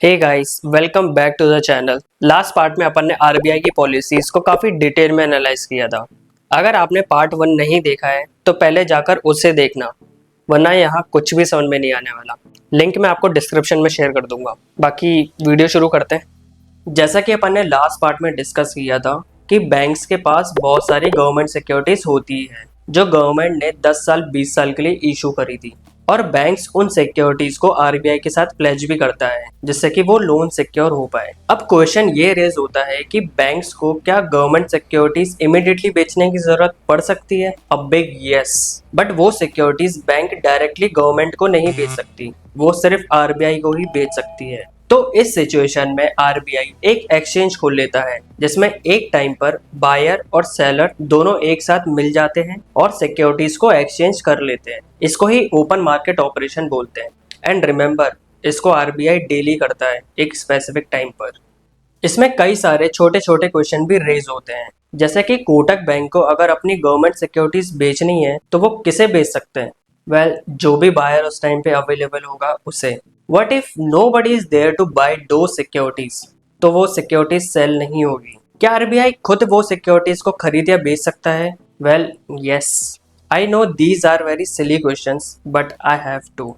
Hey guys, welcome back to the channel. Last part में अपन ने आरबीआई की पॉलिसीज को काफ़ी डिटेल में एनालाइज किया था। अगर आपने पार्ट 1 नहीं देखा है तो पहले जाकर उसे देखना, वरना यहाँ कुछ भी समझ में नहीं आने वाला। लिंक मैं आपको डिस्क्रिप्शन में शेयर कर दूंगा। बाकी वीडियो शुरू करते हैं। जैसा कि अपन ने लास्ट पार्ट में डिस्कस किया था कि बैंक्स के पास बहुत सारी गवर्नमेंट सिक्योरिटीज होती है जो गवर्नमेंट ने 10 साल 20 साल के लिए इशू करी थी, और बैंक्स उन सिक्योरिटीज को आरबीआई के साथ प्लेज भी करता है जिससे कि वो लोन सिक्योर हो पाए। अब क्वेश्चन ये रेज होता है कि बैंक्स को क्या गवर्नमेंट सिक्योरिटीज इमीडिएटली बेचने की जरूरत पड़ सकती है? A big yes. बट वो सिक्योरिटीज बैंक डायरेक्टली गवर्नमेंट को नहीं बेच सकती, वो सिर्फ आरबीआई को ही बेच सकती है। तो इस सिचुएशन में आरबीआई एक एक्सचेंज खोल लेता है जिसमें एक टाइम पर बायर और सेलर दोनों एक साथ मिल जाते हैं और सिक्योरिटीज को एक्सचेंज कर लेते हैं। इसको ही ओपन मार्केट ऑपरेशन बोलते हैं। एंड रिमेंबर, इसको आरबीआई डेली करता है एक स्पेसिफिक टाइम पर। इसमें कई सारे छोटे छोटे क्वेश्चन भी रेज होते हैं, जैसे कि कोटक बैंक को अगर अपनी गवर्नमेंट सिक्योरिटीज बेचनी है तो वो किसे बेच सकते हैं? वेल, जो भी बायर उस टाइम पे अवेलेबल होगा उसे। What if nobody is there to buy दो सिक्योरिटीज? तो वो सिक्योरिटीज सेल नहीं होगी। क्या आरबीआई खुद वो सिक्योरिटीज को खरीद या बेच सकता है? Well yes. I know these are very silly questions but I have to.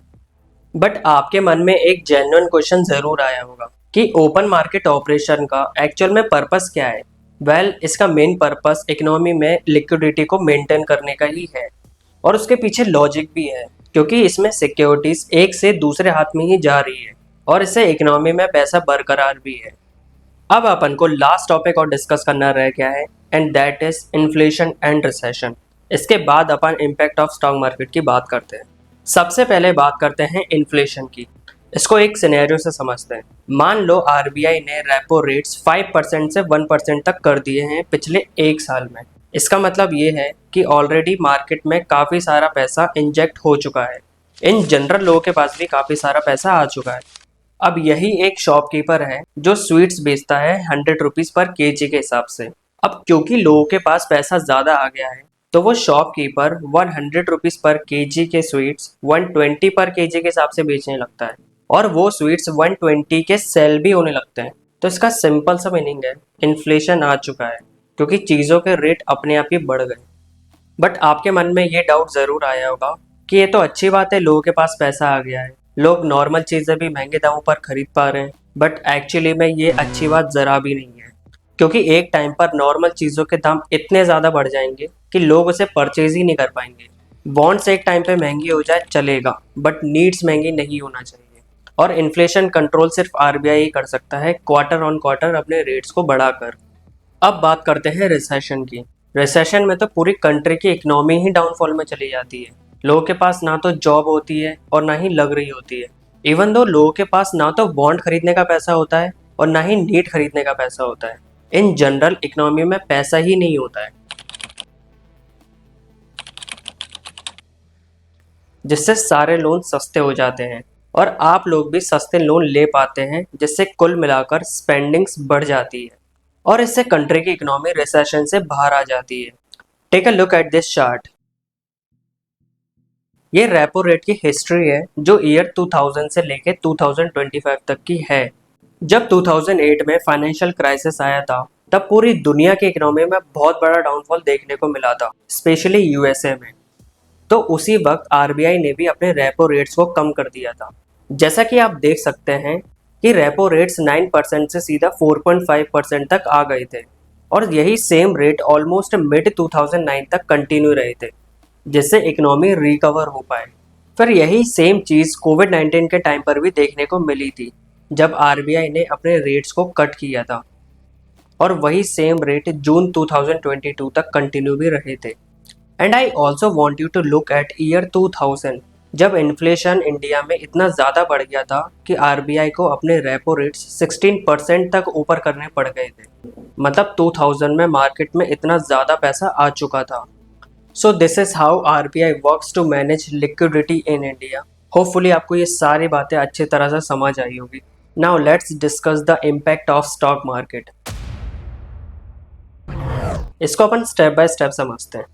But आपके मन में एक जेन्युइन क्वेश्चन जरूर आया होगा कि ओपन मार्केट ऑपरेशन का एक्चुअल में पर्पस क्या है? वेल, इसका मेन पर्पस इकोनॉमी में लिक्विडिटी को मेंटेन करने का ही है, और उसके पीछे लॉजिक भी है, क्योंकि इसमें सिक्योरिटीज एक से दूसरे हाथ में ही जा रही है और इससे इकोनॉमी में पैसा बरकरार भी है। अब अपन को लास्ट टॉपिक और डिस्कस करना रह गया है, and that is inflation and recession. इसके बाद अपन इम्पैक्ट ऑफ स्टॉक मार्केट की बात करते हैं। सबसे पहले बात करते हैं इन्फ्लेशन की। इसको एक सिनेरियो से समझते हैं। मान लो आरबीआई ने रेपो रेट्स 5% से 1% तक कर दिए हैं पिछले एक साल में। इसका मतलब ये है कि ऑलरेडी मार्केट में काफ़ी सारा पैसा इंजेक्ट हो चुका है। इन जनरल लोगों के पास भी काफ़ी सारा पैसा आ चुका है। अब यही एक शॉपकीपर है जो स्वीट्स बेचता है 100 रुपीज़ पर केजी के हिसाब से। अब क्योंकि लोगों के पास पैसा ज़्यादा आ गया है तो वो शॉपकीपर 100 रुपीज़ पर केजी के स्वीट्स 120 पर केजी के हिसाब से बेचने लगता है, और वो स्वीट्स 120 के सेल भी होने लगते हैं। तो इसका सिंपल सा मीनिंग है, इन्फ्लेशन आ चुका है क्योंकि चीज़ों के रेट अपने आप ही बढ़ गए। बट आपके मन में ये डाउट ज़रूर आया होगा कि ये तो अच्छी बात है, लोगों के पास पैसा आ गया है, लोग नॉर्मल चीज़ें भी महंगे दामों पर खरीद पा रहे हैं। बट एक्चुअली में ये अच्छी बात ज़रा भी नहीं है, क्योंकि एक टाइम पर नॉर्मल चीज़ों के दाम इतने ज़्यादा बढ़ जाएंगे कि लोग उसे परचेज ही नहीं कर पाएंगे। बॉन्ड्स एक टाइम पे महंगी हो जाए चलेगा, बट नीड्स महंगी नहीं होना चाहिए। और इन्फ्लेशन कंट्रोल सिर्फ आरबीआई ही कर सकता है, क्वार्टर ऑन क्वार्टर अपने रेट्स को बढ़ाकर। अब बात करते हैं रिसेशन की। रिसेशन में तो पूरी कंट्री की इकोनॉमी ही डाउनफॉल में चली जाती है। लोगों के पास ना तो जॉब होती है और ना ही लग रही होती है। इवन दो लोगों के पास ना तो बॉन्ड खरीदने का पैसा होता है और ना ही नीड खरीदने का पैसा होता है। इन जनरल इकोनॉमी में पैसा ही नहीं होता है, जिससे सारे लोन सस्ते हो जाते हैं और आप लोग भी सस्ते लोन ले पाते हैं, जिससे कुल मिलाकर स्पेंडिंग्स बढ़ जाती है और इससे कंट्री की इकोनॉमी रिसेशन से बाहर आ जाती है। Take a look at this chart. ये रेपो रेट की हिस्ट्री है जो ईयर 2000 से लेके 2025 तक की है। जब 2008 में फाइनेंशियल क्राइसिस आया था तब पूरी दुनिया की इकोनॉमी में बहुत बड़ा डाउनफॉल देखने को मिला था, स्पेशली यूएसए में। तो उसी वक्त आरबीआई ने भी अपने रेपो रेट्स को कम कर दिया था। जैसा कि आप देख सकते हैं कि रेपो रेट्स 9% से सीधा 4.5% तक आ गए थे, और यही सेम रेट ऑलमोस्ट मिड 2009 तक कंटिन्यू रहे थे, जिससे इकोनॉमी रिकवर हो पाए। फिर यही सेम चीज़ कोविड-19 के टाइम पर भी देखने को मिली थी, जब आरबीआई ने अपने रेट्स को कट किया था, और वही सेम रेट जून 2022 तक कंटिन्यू भी रहे थे। And I also want you to look at year 2000, जब इन्फ्लेशन इंडिया में इतना ज़्यादा बढ़ गया था कि आरबीआई को अपने रेपो रेट्स 16% तक ऊपर करने पड़ गए थे। मतलब 2000 में मार्केट में इतना ज़्यादा पैसा आ चुका था। So this is how RBI works to manage liquidity in India. Hopefully आपको ये सारी बातें अच्छी तरह से समझ आई होगी। Now let's discuss the impact of stock market. इसको अपन स्टेप बाय स्टेप समझते हैं।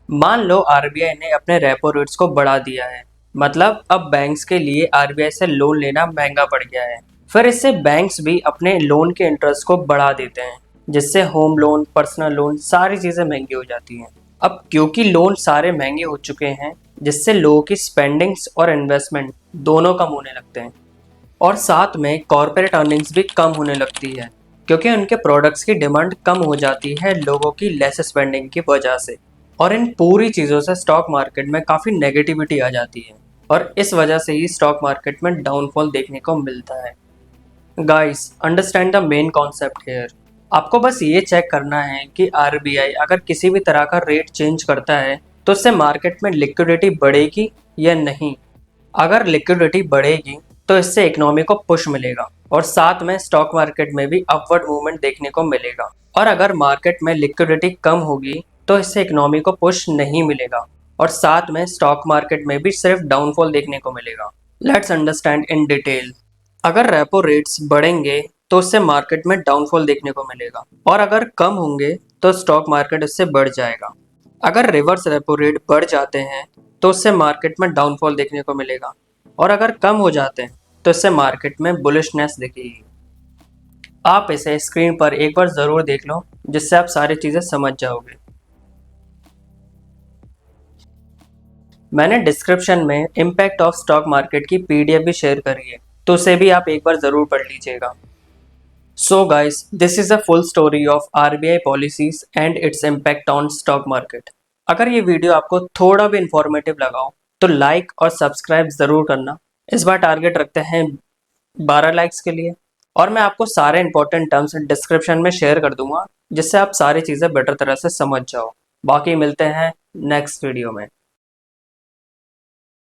मान लो आरबीआई ने अपने रेपो रेट्स को बढ़ा दिया है, मतलब अब बैंक्स के लिए आरबीआई से लोन लेना महंगा पड़ गया है। फिर इससे बैंक्स भी अपने लोन के इंटरेस्ट को बढ़ा देते हैं, जिससे होम लोन, पर्सनल लोन, सारी चीज़ें महंगी हो जाती हैं। अब क्योंकि लोन सारे महंगे हो चुके हैं, जिससे लोगों की स्पेंडिंग्स और इन्वेस्टमेंट दोनों कम होने लगते हैं। और साथ में कॉर्पोरेट अर्निंग्स भी कम होने लगती है, क्योंकि उनके प्रोडक्ट्स की डिमांड कम हो जाती है लोगों की लेस स्पेंडिंग की वजह से। और इन पूरी चीज़ों से स्टॉक मार्केट में काफ़ी नेगेटिविटी आ जाती है, और इस वजह से ही स्टॉक मार्केट में डाउनफॉल देखने को मिलता है। Guys, understand the main concept here. आपको बस ये चेक करना है कि आरबीआई अगर किसी भी तरह का रेट चेंज करता है तो उससे मार्केट में लिक्विडिटी बढ़ेगी या नहीं। अगर लिक्विडिटी बढ़ेगी तो इससे इकोनॉमी को पुश मिलेगा, और साथ में स्टॉक मार्केट में भी अपवर्ड मूवमेंट देखने को मिलेगा। और अगर मार्केट में लिक्विडिटी कम होगी तो इससे इकोनॉमी को पुश नहीं मिलेगा, और साथ में स्टॉक मार्केट में भी सिर्फ डाउनफॉल देखने को मिलेगा। Let's understand in detail. अगर रेपो रेट्स बढ़ेंगे तो उससे मार्केट में डाउनफॉल देखने को मिलेगा, और अगर कम होंगे तो स्टॉक मार्केट उससे बढ़ जाएगा। अगर रिवर्स रेपो रेट बढ़ जाते हैं तो उससे मार्केट में डाउनफॉल देखने को मिलेगा, और अगर कम हो जाते हैं तो इससे मार्केट में बुलिशनेस दिखेगी। आप इसे स्क्रीन पर एक बार ज़रूर देख लो, जिससे आप सारी चीज़ें समझ जाओगे। मैंने डिस्क्रिप्शन में इम्पैक्ट ऑफ स्टॉक मार्केट की पीडीएफ भी शेयर करी है, तो उसे भी आप एक बार ज़रूर पढ़ लीजिएगा। So guys, this is a full story of RBI policies and its impact on stock market. अगर ये वीडियो आपको थोड़ा भी इंफॉर्मेटिव लगा हो तो लाइक और सब्सक्राइब ज़रूर करना। इस बार टारगेट रखते हैं 12 लाइक्स के लिए, और मैं आपको सारे इंपॉर्टेंट टर्म्स डिस्क्रिप्शन में शेयर कर दूंगा, जिससे आप सारी चीज़ें बेटर तरह से समझ जाओ। बाकी मिलते हैं नेक्स्ट वीडियो में।